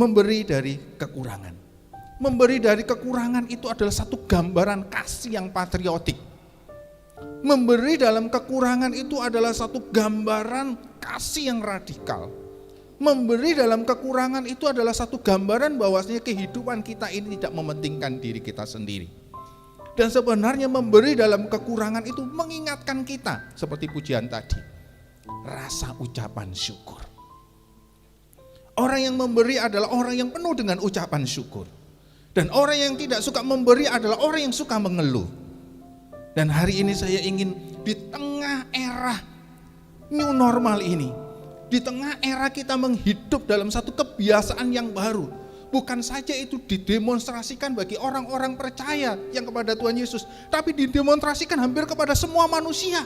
memberi dari kekurangan. Memberi dari kekurangan itu adalah satu gambaran kasih yang patriotik. Memberi dalam kekurangan itu adalah satu gambaran kasih yang radikal. Memberi dalam kekurangan itu adalah satu gambaran bahwasanya kehidupan kita ini tidak mementingkan diri kita sendiri. Dan sebenarnya memberi dalam kekurangan itu mengingatkan kita, seperti pujian tadi, rasa ucapan syukur. Orang yang memberi adalah orang yang penuh dengan ucapan syukur. Dan orang yang tidak suka memberi adalah orang yang suka mengeluh. Dan hari ini saya ingin di tengah era new normal ini, di tengah era kita menghidup dalam satu kebiasaan yang baru, bukan saja itu didemonstrasikan bagi orang-orang percaya yang kepada Tuhan Yesus, tapi didemonstrasikan hampir kepada semua manusia.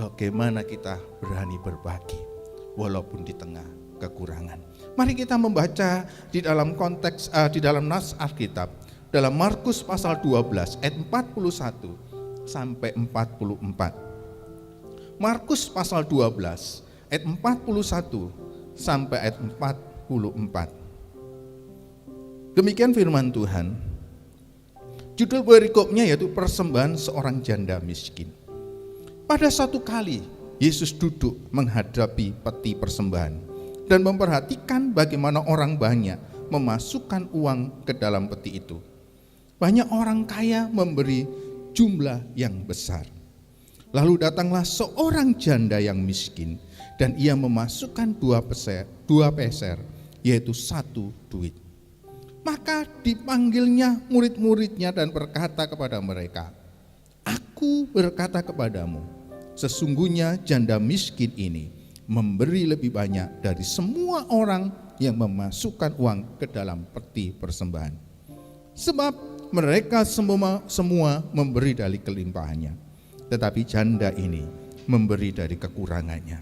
Bagaimana kita berani berbagi walaupun di tengah kekurangan. Mari kita membaca di dalam konteks di dalam nas Alkitab dalam Markus pasal 12 ayat 41 sampai 44. Markus pasal 12 ayat 41 sampai ayat 44. Demikian firman Tuhan. Judul perikopnya yaitu persembahan seorang janda miskin. Pada satu kali Yesus duduk menghadapi peti persembahan dan memperhatikan bagaimana orang banyak memasukkan uang ke dalam peti itu. Banyak orang kaya memberi jumlah yang besar. Lalu datanglah seorang janda yang miskin dan ia memasukkan dua peser, yaitu satu duit. Maka dipanggilnya murid-muridnya dan berkata kepada mereka, "Aku berkata kepadamu, sesungguhnya janda miskin ini memberi lebih banyak dari semua orang yang memasukkan uang ke dalam peti persembahan. Sebab mereka semua memberi dari kelimpahannya, tetapi janda ini memberi dari kekurangannya.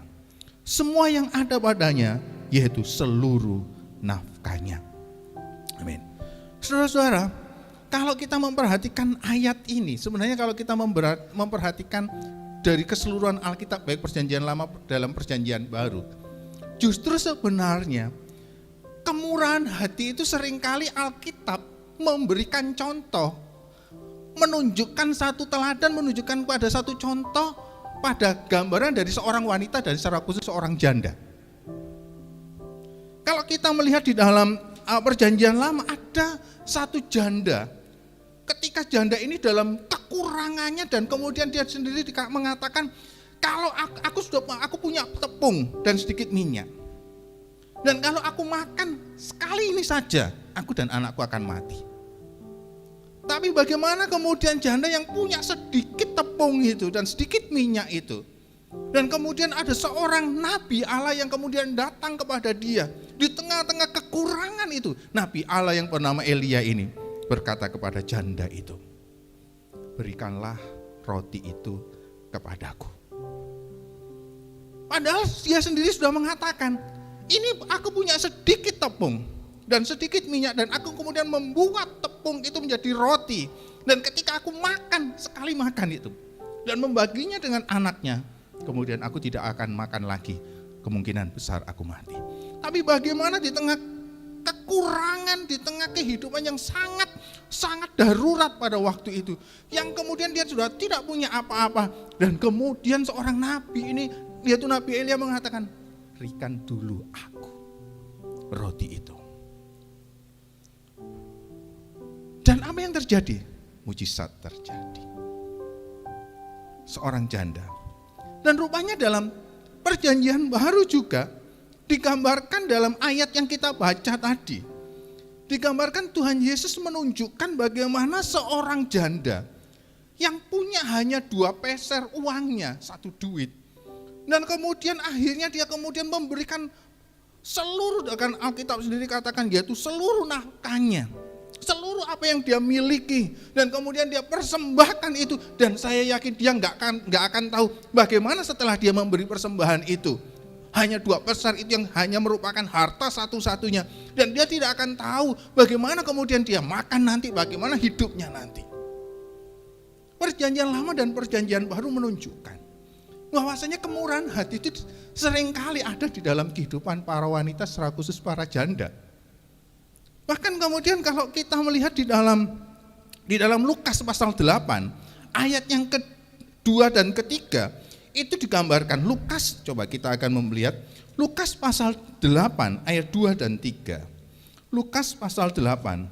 Semua yang ada padanya, yaitu seluruh nafkahnya." Amin. Saudara-saudara, kalau kita memperhatikan ayat ini, sebenarnya kalau kita memperhatikan dari keseluruhan Alkitab, baik perjanjian lama dalam perjanjian baru, justru sebenarnya kemurahan hati itu seringkali Alkitab memberikan contoh, menunjukkan satu teladan, menunjukkan pada satu contoh pada gambaran dari seorang wanita, dari secara khusus seorang janda. Kalau kita melihat di dalam perjanjian lama ada satu janda, ketika janda ini dalam kekurangannya dan kemudian dia sendiri mengatakan, kalau aku punya tepung dan sedikit minyak, dan kalau aku makan sekali ini saja, aku dan anakku akan mati. Tapi bagaimana kemudian janda yang punya sedikit tepung itu dan sedikit minyak itu, dan kemudian ada seorang nabi Allah yang kemudian datang kepada dia di tengah-tengah kekurangan itu. Nabi Allah yang bernama Elia ini berkata kepada janda itu, "Berikanlah roti itu kepadaku." Padahal dia sendiri sudah mengatakan, "Ini aku punya sedikit tepung dan sedikit minyak, dan aku kemudian membuat tepung itu menjadi roti, dan ketika aku makan, sekali makan itu dan membaginya dengan anaknya, kemudian aku tidak akan makan lagi, kemungkinan besar aku mati." Tapi bagaimana di tengah kekurangan, di tengah kehidupan yang sangat darurat pada waktu itu, yang kemudian dia sudah tidak punya apa-apa, dan kemudian seorang nabi ini, yaitu Nabi Elia, mengatakan, "Berikan dulu aku roti itu." Dan apa yang terjadi? Mujizat terjadi. Seorang janda. Dan rupanya dalam perjanjian baru juga digambarkan dalam ayat yang kita baca tadi. Digambarkan Tuhan Yesus menunjukkan bagaimana seorang janda yang punya hanya 2 peser uangnya, 1 duit. Dan kemudian akhirnya dia kemudian memberikan seluruh, dengan Alkitab sendiri katakan, yaitu seluruh nafkahnya, seluruh apa yang dia miliki, dan kemudian dia persembahkan itu. Dan saya yakin dia nggak akan tahu bagaimana setelah dia memberi persembahan itu, hanya 2 peser itu yang hanya merupakan harta satu-satunya, dan dia tidak akan tahu bagaimana kemudian dia makan nanti, bagaimana hidupnya nanti. Perjanjian lama dan perjanjian baru menunjukkan bahwasanya kemurahan hati itu seringkali ada di dalam kehidupan para wanita, secara khusus para janda. Bahkan kemudian kalau kita melihat di dalam Lukas pasal 8, ayat yang kedua dan ketiga, itu digambarkan. Lukas, coba kita akan melihat Lukas pasal 8 ayat 2 dan 3. Lukas pasal 8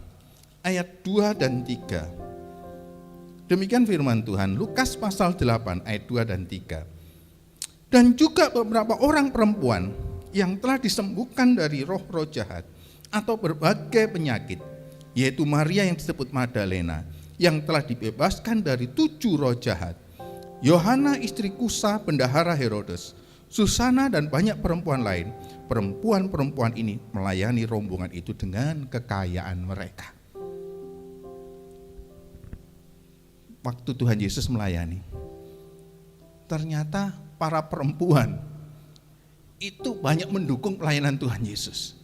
ayat 2 dan 3. Demikian firman Tuhan, Lukas pasal 8 ayat 2 dan 3. Dan juga beberapa orang perempuan yang telah disembuhkan dari roh-roh jahat atau berbagai penyakit, yaitu Maria yang disebut Magdalena, yang telah dibebaskan dari 7 roh jahat, Yohana istri Kusa bendahara Herodes, Susana dan banyak perempuan lain. Perempuan-perempuan ini melayani rombongan itu dengan kekayaan mereka. Waktu Tuhan Yesus melayani, ternyata para perempuan itu banyak mendukung pelayanan Tuhan Yesus.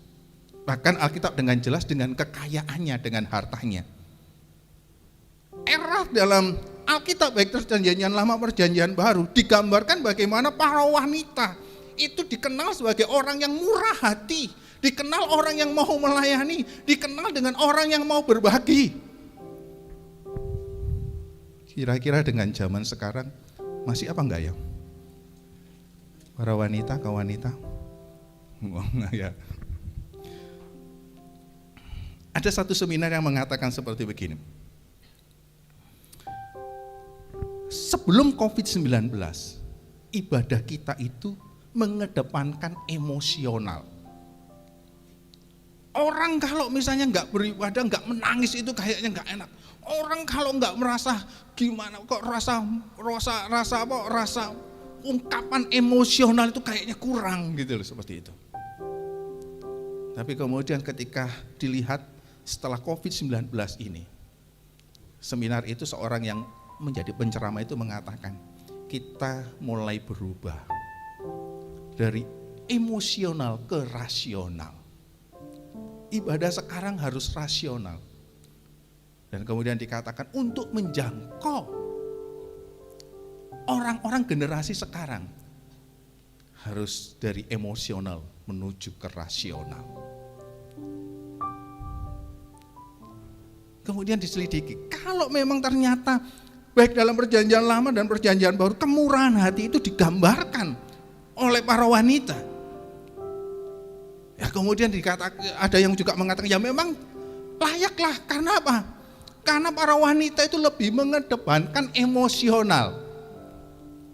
Bahkan Alkitab dengan jelas dengan kekayaannya, dengan hartanya. Era dalam Alkitab baik perjanjian lama perjanjian baru digambarkan bagaimana para wanita itu dikenal sebagai orang yang murah hati, dikenal orang yang mau melayani, dikenal dengan orang yang mau berbagi. Kira-kira dengan zaman sekarang masih apa enggak ya? Para wanita, kaum wanita? Enggak ya. Ada satu seminar yang mengatakan seperti begini. Sebelum COVID-19, ibadah kita itu mengedepankan emosional. Orang kalau misalnya enggak beribadah, enggak menangis itu kayaknya enggak enak. Orang kalau enggak merasa gimana kok rasa ungkapan emosional itu kayaknya kurang gitu loh, seperti itu. Tapi kemudian ketika dilihat setelah COVID-19 ini, seminar itu seorang yang menjadi penceramah itu mengatakan, kita mulai berubah dari emosional ke rasional. Ibadah sekarang harus rasional. Dan kemudian dikatakan untuk menjangkau orang-orang generasi sekarang harus dari emosional menuju ke rasional. Kemudian diselidiki, kalau memang ternyata baik dalam perjanjian lama dan perjanjian baru kemurahan hati itu digambarkan oleh para wanita. Ya kemudian dikatakan, ada yang juga mengatakan ya memang layaklah, karena apa? Karena para wanita itu lebih mengedepankan emosional.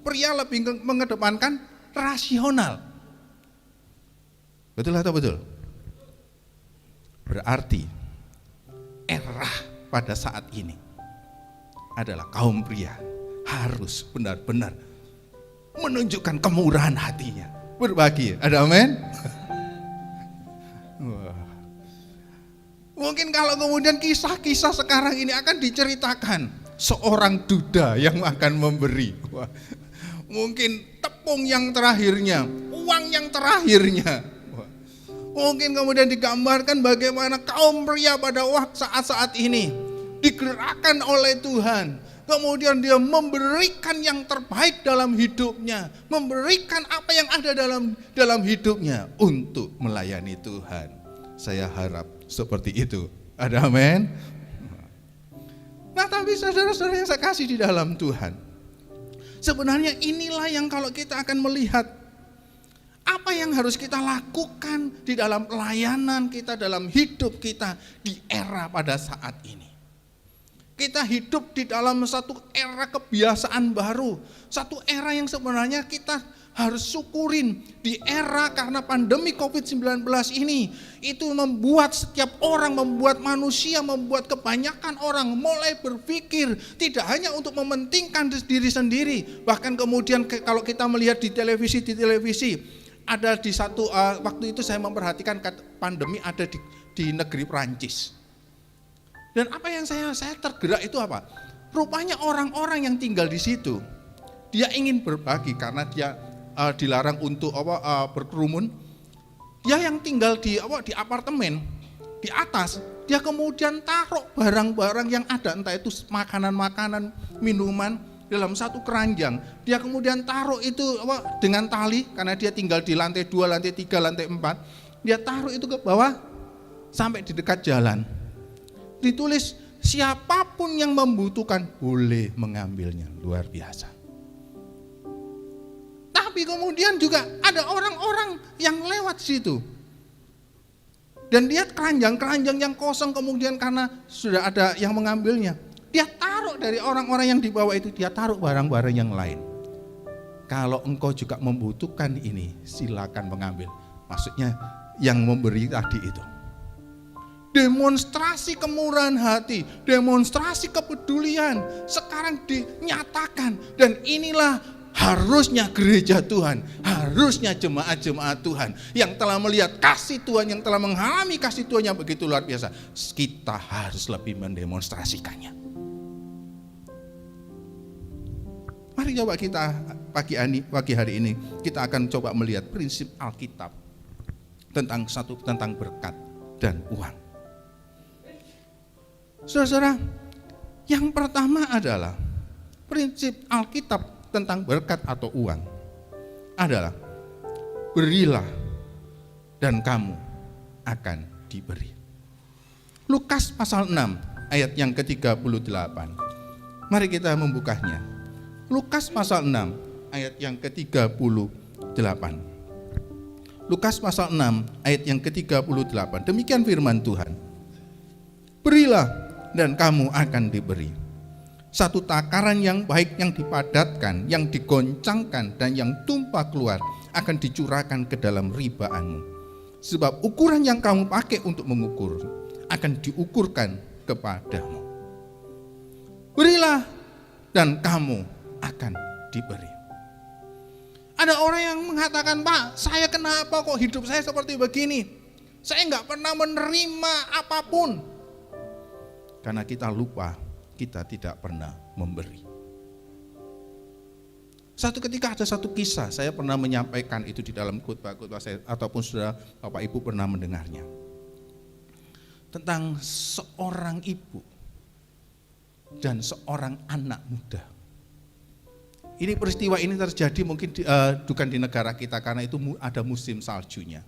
Pria lebih mengedepankan rasional. Betul atau betul? Berarti era pada saat ini adalah kaum pria harus benar-benar menunjukkan kemurahan hatinya. Berbagi, ada amin? Mungkin kalau kemudian kisah-kisah sekarang ini akan diceritakan seorang duda yang akan memberi. Wah, mungkin tepung yang terakhirnya, uang yang terakhirnya. Wah, mungkin kemudian digambarkan bagaimana kaum pria pada saat-saat ini digerakkan oleh Tuhan. Kemudian dia memberikan yang terbaik dalam hidupnya, memberikan apa yang ada dalam hidupnya untuk melayani Tuhan. Saya harap seperti itu. Ada amin? Nah, tapi saudara-saudara yang saya kasih di dalam Tuhan, sebenarnya inilah yang kalau kita akan melihat apa yang harus kita lakukan di dalam pelayanan kita, dalam hidup kita di era pada saat ini. Kita hidup di dalam satu era kebiasaan baru, satu era yang sebenarnya kita harus syukurin. Di era karena pandemi COVID-19 ini, itu membuat setiap orang, membuat manusia, membuat kebanyakan orang mulai berpikir tidak hanya untuk mementingkan diri sendiri. Bahkan kemudian kalau kita melihat di televisi ada di satu waktu itu saya memperhatikan pandemi ada di negeri Perancis. Dan apa yang saya tergerak itu apa? Rupanya orang-orang yang tinggal di situ, dia ingin berbagi karena dia dilarang untuk berkerumun. Dia yang tinggal di apartemen di atas, dia kemudian taruh barang-barang yang ada, entah itu makanan-makanan, minuman, dalam satu keranjang. Dia kemudian taruh itu dengan tali, karena dia tinggal di lantai 2, lantai 3, lantai 4. Dia taruh itu ke bawah sampai di dekat jalan. Ditulis, siapapun yang membutuhkan boleh mengambilnya. Luar biasa. Tapi kemudian juga ada orang-orang yang lewat situ. Dan lihat keranjang-keranjang yang kosong, kemudian karena sudah ada yang mengambilnya, dia taruh dari orang-orang yang di bawah itu, dia taruh barang-barang yang lain. Kalau engkau juga membutuhkan ini, silakan mengambil. Maksudnya yang memberi tadi itu. Demonstrasi kemurahan hati, demonstrasi kepedulian sekarang dinyatakan. Dan inilah harusnya gereja Tuhan, harusnya jemaat-jemaat Tuhan yang telah melihat kasih Tuhan, yang telah mengalami kasih Tuhan yang begitu luar biasa. Kita harus lebih mendemonstrasikannya. Mari coba kita pagi hari ini kita akan coba melihat prinsip Alkitab tentang berkat dan uang. Saudara-saudara, yang pertama adalah prinsip Alkitab tentang berkat atau uang adalah berilah dan kamu akan diberi. Lukas pasal 6 ayat yang ke-38. Mari kita membukanya. Lukas pasal 6 ayat yang ke-38. Lukas pasal 6 ayat yang ke-38. Demikian firman Tuhan. Berilah dan kamu akan diberi. Satu takaran yang baik, yang dipadatkan, yang digoncangkan, dan yang tumpah keluar akan dicurahkan ke dalam ribaanmu. Sebab ukuran yang kamu pakai untuk mengukur akan diukurkan kepadamu. Berilah dan kamu akan diberi. Ada orang yang mengatakan, Pak, saya kenapa kok hidup saya seperti begini? Saya nggak pernah menerima apapun. Karena kita lupa, kita tidak pernah memberi. Satu ketika ada satu kisah, saya pernah menyampaikan itu di dalam khotbah-khotbah saya, ataupun saudara Bapak Ibu pernah mendengarnya. Tentang seorang ibu dan seorang anak muda. Ini peristiwa ini terjadi mungkin bukan di negara kita, karena itu ada musim saljunya.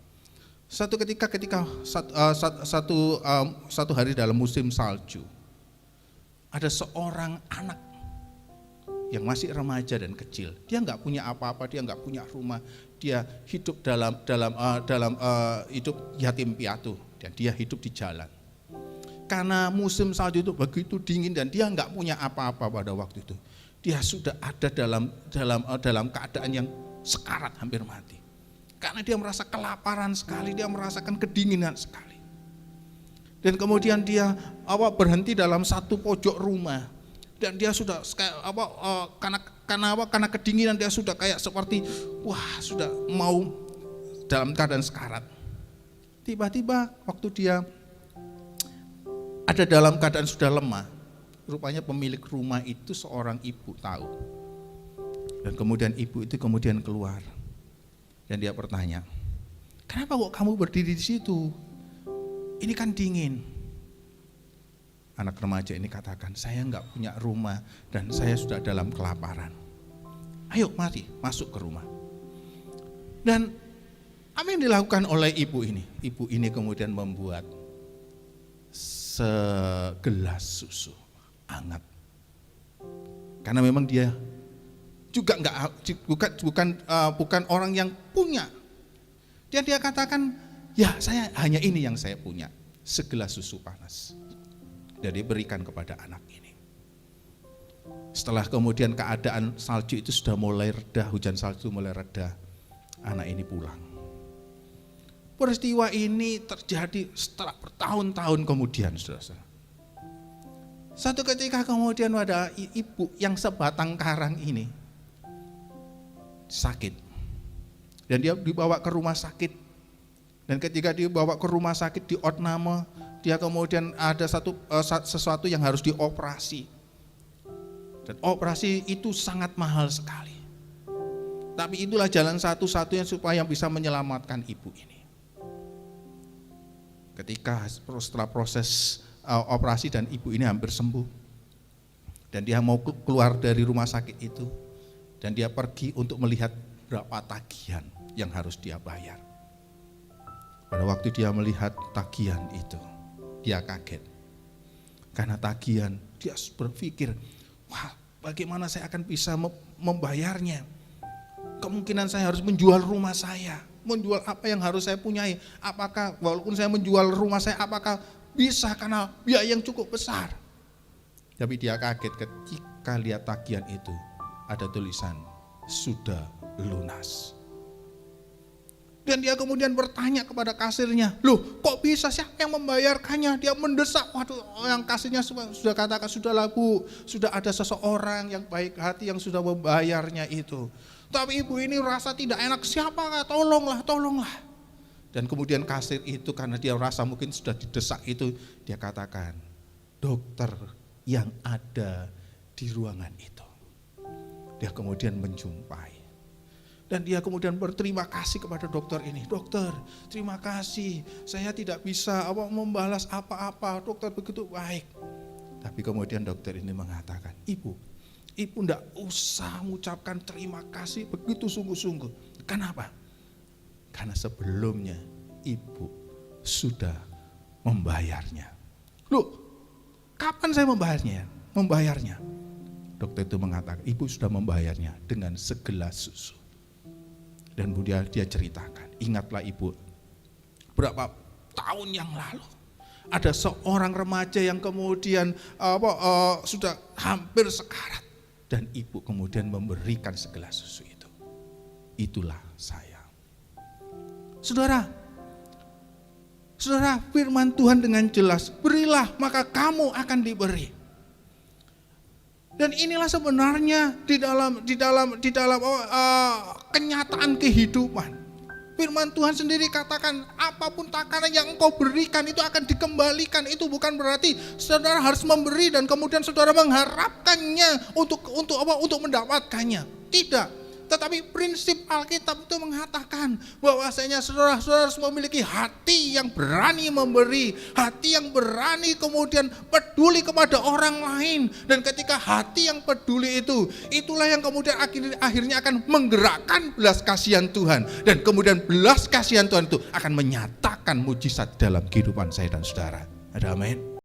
Satu ketika satu hari dalam musim salju, ada seorang anak yang masih remaja dan kecil. Dia nggak punya apa-apa, dia nggak punya rumah, dia hidup dalam hidup yatim piatu, dan dia hidup di jalan. Karena musim salju itu begitu dingin dan dia nggak punya apa-apa pada waktu itu. Dia sudah ada dalam keadaan yang sekarat, hampir mati. Karena dia merasa kelaparan sekali, dia merasakan kedinginan sekali. Dan kemudian dia berhenti dalam satu pojok rumah, dan dia sudah karena kedinginan dia sudah kayak seperti sudah mau dalam keadaan sekarat. Tiba-tiba waktu dia ada dalam keadaan sudah lemah, rupanya pemilik rumah itu seorang ibu tahu. Dan kemudian ibu itu kemudian keluar. Dan dia bertanya, kenapa kok kamu berdiri di situ? Ini kan dingin. Anak remaja ini katakan, saya enggak punya rumah dan saya sudah dalam kelaparan. Ayo mari masuk ke rumah. Dan apa yang dilakukan oleh ibu ini? Ibu ini kemudian membuat segelas susu hangat. Karena memang dia juga bukan orang yang punya. Dan dia katakan, ya saya hanya ini yang saya punya, segelas susu panas. Dan dia berikan kepada anak ini. Setelah kemudian keadaan salju itu sudah mulai reda, hujan salju mulai reda, anak ini pulang. Peristiwa ini terjadi setelah bertahun-tahun kemudian, saudara-saudara. Satu ketika kemudian ada ibu yang sebatang karang ini sakit. Dan dia dibawa ke rumah sakit. Dan ketika dibawa ke rumah sakit di opname, dia kemudian ada sesuatu yang harus dioperasi. Dan operasi itu sangat mahal sekali. Tapi itulah jalan satu-satunya supaya bisa menyelamatkan ibu ini. Ketika setelah proses operasi dan ibu ini hampir sembuh, Dan dia mau keluar dari rumah sakit itu, dan dia pergi untuk melihat berapa tagihan yang harus dia bayar. Pada waktu dia melihat tagihan itu, dia kaget. Karena tagihan, dia berpikir, wah, bagaimana saya akan bisa membayarnya? Kemungkinan saya harus menjual rumah saya, menjual apa yang harus saya punyai. Apakah walaupun saya menjual rumah saya, apakah bisa karena biaya yang cukup besar? Tapi dia kaget ketika lihat tagihan itu, ada tulisan, sudah lunas. Dan dia kemudian bertanya kepada kasirnya, loh kok bisa, siapa yang membayarkannya? Dia mendesak, waduh, yang kasirnya sudah katakan, sudahlah Bu, sudah ada seseorang yang baik hati yang sudah membayarnya itu. Tapi ibu ini rasa tidak enak, siapa, tolonglah. Dan kemudian kasir itu karena dia rasa mungkin sudah didesak itu, dia katakan, dokter yang ada di ruangan itu. Dia kemudian menjumpai. Dan dia kemudian berterima kasih kepada dokter ini. Dokter, terima kasih. Saya tidak bisa membalas apa-apa. Dokter begitu baik. Tapi kemudian dokter ini mengatakan, Ibu tidak usah mengucapkan terima kasih begitu sungguh-sungguh. Kenapa? Karena sebelumnya Ibu sudah membayarnya. Loh, kapan saya membayarnya? Dokter itu mengatakan, Ibu sudah membayarnya dengan segelas susu. Dan kemudian dia ceritakan, ingatlah Ibu, berapa tahun yang lalu ada seorang remaja yang kemudian sudah hampir sekarat, dan Ibu kemudian memberikan segelas susu itu. Itulah saya. Saudara, firman Tuhan dengan jelas, berilah maka kamu akan diberi. Dan inilah sebenarnya di dalam kenyataan kehidupan. Firman Tuhan sendiri katakan, apapun takaran yang engkau berikan itu akan dikembalikan. Itu bukan berarti saudara harus memberi dan kemudian saudara mengharapkannya untuk mendapatkannya. Tidak. Tetapi prinsip Alkitab itu mengatakan bahwasanya saudara harus memiliki hati yang berani memberi, hati yang berani kemudian peduli kepada orang lain. Dan ketika hati yang peduli itu, itulah yang kemudian akhirnya akan menggerakkan belas kasihan Tuhan. Dan kemudian belas kasihan Tuhan itu akan menyatakan mujizat dalam kehidupan saya dan saudara. Ada amin.